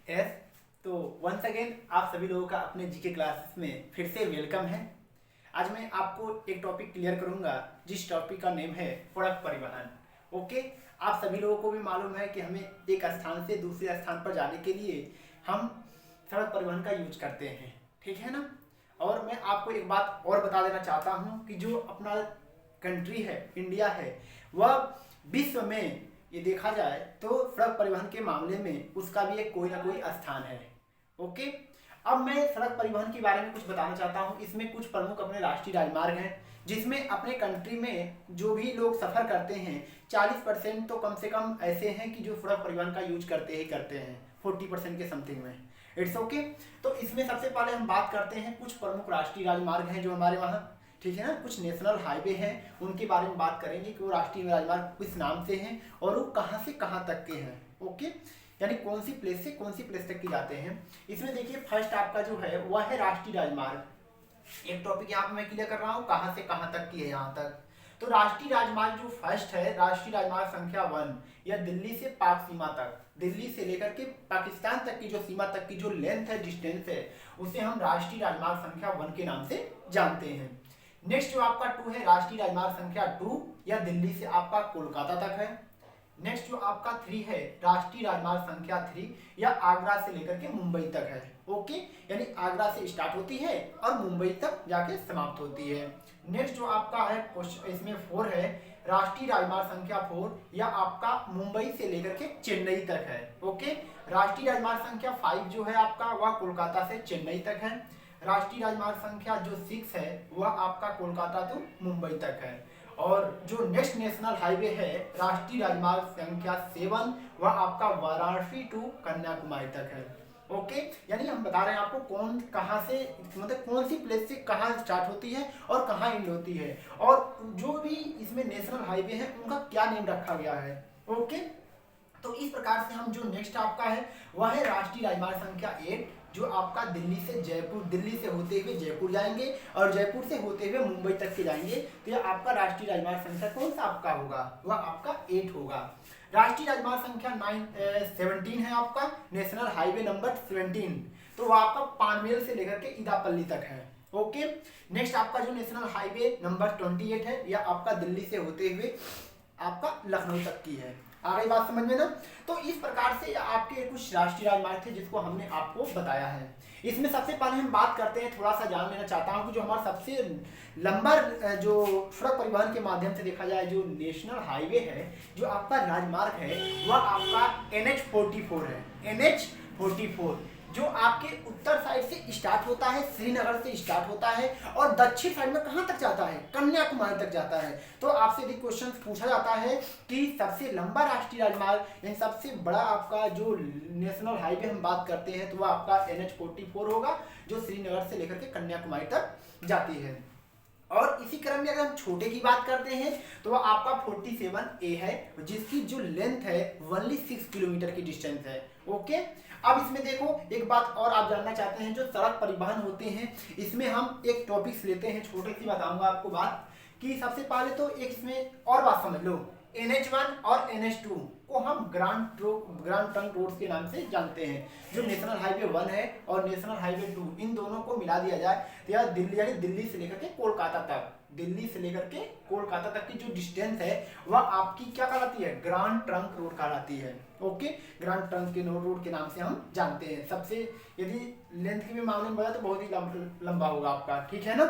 Yes. तो once again आप सभी लोगों का अपने जीके क्लासेस में फिर से वेलकम है। आज मैं आपको एक टॉपिक क्लियर करूंगा जिस टॉपिक का नेम है सड़क परिवहन। ओके, आप सभी लोगों को भी मालूम है कि हमें एक स्थान से दूसरे स्थान पर जाने के लिए हम सड़क परिवहन का यूज करते हैं, ठीक है ना। और मैं आपको एक बात और बता देना चाहता हूँ कि जो अपना कंट्री है, इंडिया है, वह विश्व में ये देखा जाए तो सड़क परिवहन के मामले में उसका भी एक कोई ना कोई स्थान है। ओके, अब मैं सड़क परिवहन के बारे में कुछ बताना चाहता हूँ। इसमें कुछ प्रमुख अपने राष्ट्रीय राजमार्ग हैं जिसमें अपने कंट्री में जो भी लोग सफ़र करते हैं 40% तो कम से कम ऐसे हैं कि जो सड़क परिवहन का यूज करते ही करते हैं, 40% के समथिंग में। It's okay. तो इसमें सबसे पहले हम बात करते हैं कुछ प्रमुख राष्ट्रीय राजमार्ग हैं जो हमारे वहाँ, ठीक है ना। कुछ नेशनल हाईवे हैं, उनके बारे में बात करेंगे कि वो राष्ट्रीय राजमार्ग किस नाम से हैं और वो कहाँ से कहाँ तक के हैं। ओके, यानी कौन सी प्लेस से कौन सी प्लेस तक की जाते हैं। इसमें देखिए फर्स्ट आपका जो है वह है राष्ट्रीय राजमार्ग। एक टॉपिक यहाँ पे मैं क्लियर कर रहा हूँ कहाँ से कहाँ तक की है यहाँ तक। तो राष्ट्रीय राजमार्ग जो फर्स्ट है, राष्ट्रीय राजमार्ग संख्या 1, या दिल्ली से पाक सीमा तक, दिल्ली से लेकर के पाकिस्तान तक की जो सीमा तक की जो लेंथ है, डिस्टेंस है, उसे हम राष्ट्रीय राजमार्ग संख्या 1 के नाम से जानते हैं। नेक्स्ट जो आपका 2 है राष्ट्रीय राजमार्ग संख्या 2, या दिल्ली से आपका कोलकाता तक है। नेक्स्ट जो आपका 3 है राष्ट्रीय राजमार्ग संख्या 3, या आगरा से लेकर के मुंबई तक है। ओके, यानी आगरा से स्टार्ट होती है और मुंबई तक जाके समाप्त होती है। नेक्स्ट जो आपका है इसमें 4 है राष्ट्रीय राजमार्ग संख्या 4, या आपका मुंबई से लेकर के चेन्नई तक है। ओके, राष्ट्रीय राजमार्ग संख्या 5 जो है आपका वह कोलकाता से चेन्नई तक है। राष्ट्रीय राजमार्ग संख्या जो 6 है वह आपका कोलकाता टू मुंबई तक है। और जो नेक्स्ट नेशनल हाईवे है राष्ट्रीय राजमार्ग संख्या 7, वह आपका वाराणसी टू कन्याकुमारी तक है। ओके, यानी हम बता रहे हैं आपको कौन कहाँ से, मतलब कौन सी प्लेस से कहाँ स्टार्ट होती है और कहाँ एंड होती है, और जो भी इसमें नेशनल हाईवे है उनका क्या नेम रखा गया है। ओके, तो इस प्रकार से हम जो नेक्स्ट आपका है वह है राष्ट्रीय राजमार्ग संख्या 8, जो आपका दिल्ली से जयपुर, दिल्ली से होते हुए जयपुर जाएंगे और जयपुर से होते हुए मुंबई तक के जाएंगे। तो यह आपका राष्ट्रीय राजमार्ग संख्या कौन सा आपका होगा, वह आपका 8 होगा। राष्ट्रीय राजमार्ग संख्या 17 है आपका नेशनल हाईवे नंबर 17, तो वह आपका पानवेल से लेकर के इदापल्ली तक है। ओके, नेक्स्ट आपका जो नेशनल हाईवे नंबर 28 है, यह आपका दिल्ली से होते हुए आपका लखनऊ तक की है। आ गई बात समझ में ना। तो इस प्रकार से आपके कुछ राष्ट्रीय राजमार्ग थे जिसको हमने आपको बताया है। इसमें सबसे पहले हम बात करते हैं, थोड़ा सा जान लेना चाहता हूं कि जो हमारा सबसे लंबा जो सड़क परिवहन के माध्यम से देखा जाए जो नेशनल हाईवे है, जो आपका राजमार्ग है, वह आपका NH44 है। NH44 जो आपके उत्तर साइड से स्टार्ट होता है, श्रीनगर से स्टार्ट होता है, और दक्षिण साइड में कहां तक जाता है, कन्याकुमारी तक जाता है। तो आपसे यदि क्वेश्चन पूछा जाता है कि सबसे लंबा राष्ट्रीय राजमार्ग यानी सबसे बड़ा आपका जो नेशनल हाईवे हम बात करते हैं, तो वह आपका NH44 होगा, जो श्रीनगर से लेकर के कन्याकुमारी तक जाती है। और इसी क्रम में अगर हम छोटे की बात करते हैं तो वह आपका 47A है, जिसकी जो लेंथ है ओनली 6 किलोमीटर की डिस्टेंस है। ओके, अब इसमें देखो एक बात और आप जानना चाहते हैं, जो सड़क परिवहन होते हैं इसमें हम एक टॉपिक्स लेते हैं, छोटी सी बताऊंगा आपको बात कि सबसे पहले तो एक इसमें और बात समझ लो, NH1 और NH2 को हम ग्रांड ट्रंक रोड्स के नाम से जानते हैं। जो नेशनल हाईवे 1 है और नेशनल हाईवे 2, इन दोनों को मिला दिया जाए तो यह दिल्ली यानी दिल्ली से लेकर के कोलकाता तक, दिल्ली से लेकर के कोलकाता तक की जो डिस्टेंस है वह आपकी क्या कहलाती है, ग्रांड ट्रंक रोड कहलाती है। ओके, ग्रांड ट्रंक के रोड के नाम से हम जानते हैं। सबसे यदि लेंथ के भी मामले में बताए तो बहुत ही लंबा होगा आपका, ठीक है ना।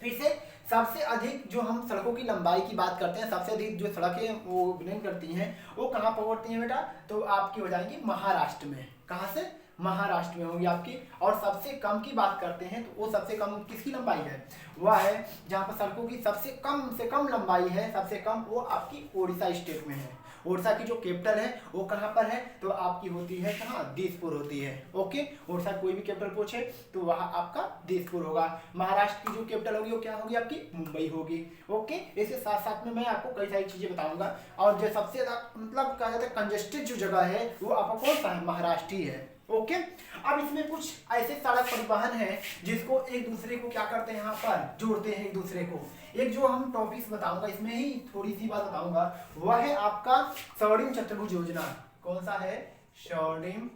फिर से सबसे अधिक जो हम सड़कों की लंबाई की बात करते हैं, सबसे अधिक जो सड़कें वो बिलोंग करती हैं वो कहाँ पर होती हैं बेटा, तो आपकी हो जाएंगी महाराष्ट्र में। कहाँ से, महाराष्ट्र में होगी आपकी। और सबसे कम की बात करते हैं तो वो सबसे कम किसकी लंबाई है, वह है जहाँ पर सड़कों की सबसे कम लंबाई है, सबसे कम, वो आपकी उड़ीसा स्टेट में है। उड़ीसा की जो कैपिटल है वो कहाँ पर है, तो आपकी होती है कहाँ, दिसपुर होती है। ओके, उड़ीसा कोई भी कैपिटल पूछे तो वहाँ आपका दिसपुर होगा। महाराष्ट्र की जो कैपिटल होगी वो क्या होगी आपकी, मुंबई होगी। ओके, इसके साथ साथ में मैं आपको कई सारी चीजें बताऊंगा। और जो सबसे ज्यादा मतलब कहा जाता है कंजेस्टेड जो जगह है वो आपका कौन सा है, महाराष्ट्र ही है। ओके, अब इसमें कुछ ऐसे सड़क परिवहन है जिसको एक दूसरे को क्या करते हैं, यहाँ पर जोड़ते हैं एक दूसरे को। एक जो हम टॉपिक्स बताऊंगा इसमें ही थोड़ी सी बात बताऊंगा, वह है आपका स्वर्णिम चतुर्भुज योजना। कौन सा है, स्वर्णिम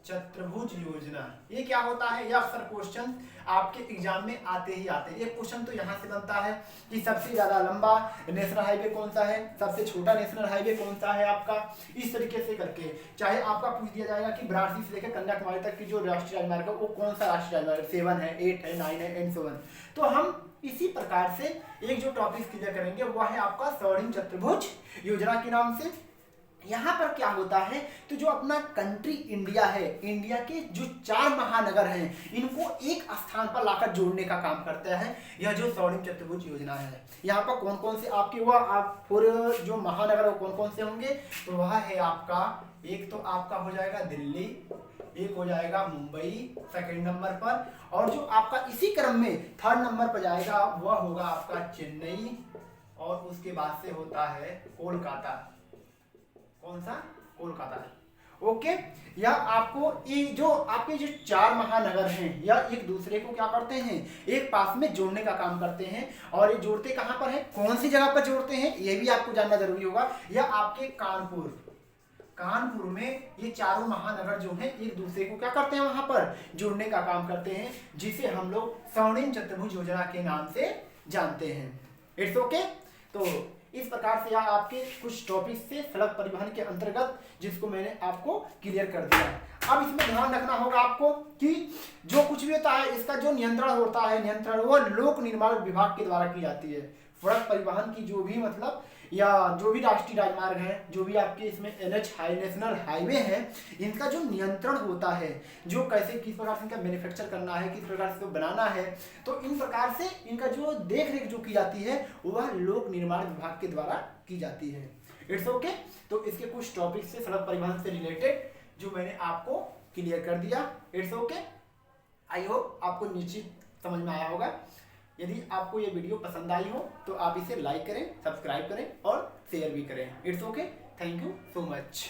चतुर्भुज योजना, ये क्या होता है? ये अक्सर क्वेश्चन आपके एग्जाम में आते ही आते हैं। एक क्वेश्चन तो यहाँ से बनता है कि सबसे ज्यादा लंबा नेशनल हाईवे कौन सा है, सबसे छोटा नेशनल हाईवे कौन सा है आपका, इस तरीके से करके। चाहे आपका पूछ दिया जाएगा कि वाराणसी से लेकर कन्याकुमारी तक की जो राष्ट्रीय राजमार्ग है वो कौन सा राष्ट्रीय राजमार्ग, 7 है, 8 है, 9 है एंड 7। तो हम इसी प्रकार से एक जो टॉपिक क्लियर करेंगे वह है आपका स्वर्णिम चतुर्भुज योजना के नाम से। यहाँ पर क्या होता है, तो जो अपना कंट्री इंडिया है, इंडिया के जो 4 महानगर हैं इनको एक स्थान पर लाकर जोड़ने का काम करता है यह जो स्वर्णिम चतुर्भुज योजना है। यहाँ पर कौन कौन से आपके वह आप पूरे जो महानगर वो कौन कौन से होंगे, तो वह है आपका, एक तो आपका हो जाएगा दिल्ली, एक हो जाएगा मुंबई सेकंड नंबर पर, और जो आपका इसी क्रम में 3rd नंबर पर जाएगा वह होगा आपका चेन्नई, और उसके बाद से होता है कोलकाता। कौन सा? कोलकाता। ओके, या आपको ये जो आपके जो 4 महानगर हैं या एक दूसरे को क्या करते हैं, एक पास में जोड़ने का काम करते हैं। और ये जोड़ते कहाँ पर है, कौन सी जगह पर जोड़ते हैं, ये भी आपको जानना जरूरी होगा। या आपके कानपुर में ये चारों महानगर जो हैं एक दूसरे को क्या करते हैं, वहां पर जोड़ने का काम करते हैं, जिसे हम लोग स्वर्णिम चतुर्भुज योजना के नाम से जानते हैं। It's okay. तो इस प्रकार से यह आपके कुछ टॉपिक से सड़क परिवहन के अंतर्गत जिसको मैंने आपको क्लियर कर दिया। अब इसमें ध्यान रखना होगा आपको कि जो कुछ भी होता है इसका जो नियंत्रण होता है, नियंत्रण वो लोक निर्माण विभाग के द्वारा की जाती है। सड़क परिवहन की जो भी मतलब या जो भी राष्ट्रीय राजमार्ग है, जो भी आपके इसमें NH नेशनल हाईवे है, इनका जो नियंत्रण होता है, जो कैसे किस प्रकार से इनका मैन्युफैक्चर करना है, किस प्रकार से बनाना है, तो इन प्रकार से इनका जो देख रेख जो की जाती है वह लोक निर्माण विभाग के द्वारा की जाती है। It's okay. तो इसके कुछ टॉपिक से सड़क परिवहन से रिलेटेड जो मैंने आपको क्लियर कर दिया। It's okay. आई होप आपको निश्चित समझ में आया होगा। यदि आपको ये वीडियो पसंद आई हो तो आप इसे लाइक करें, सब्सक्राइब करें और शेयर भी करें। It's okay. Thank you so much.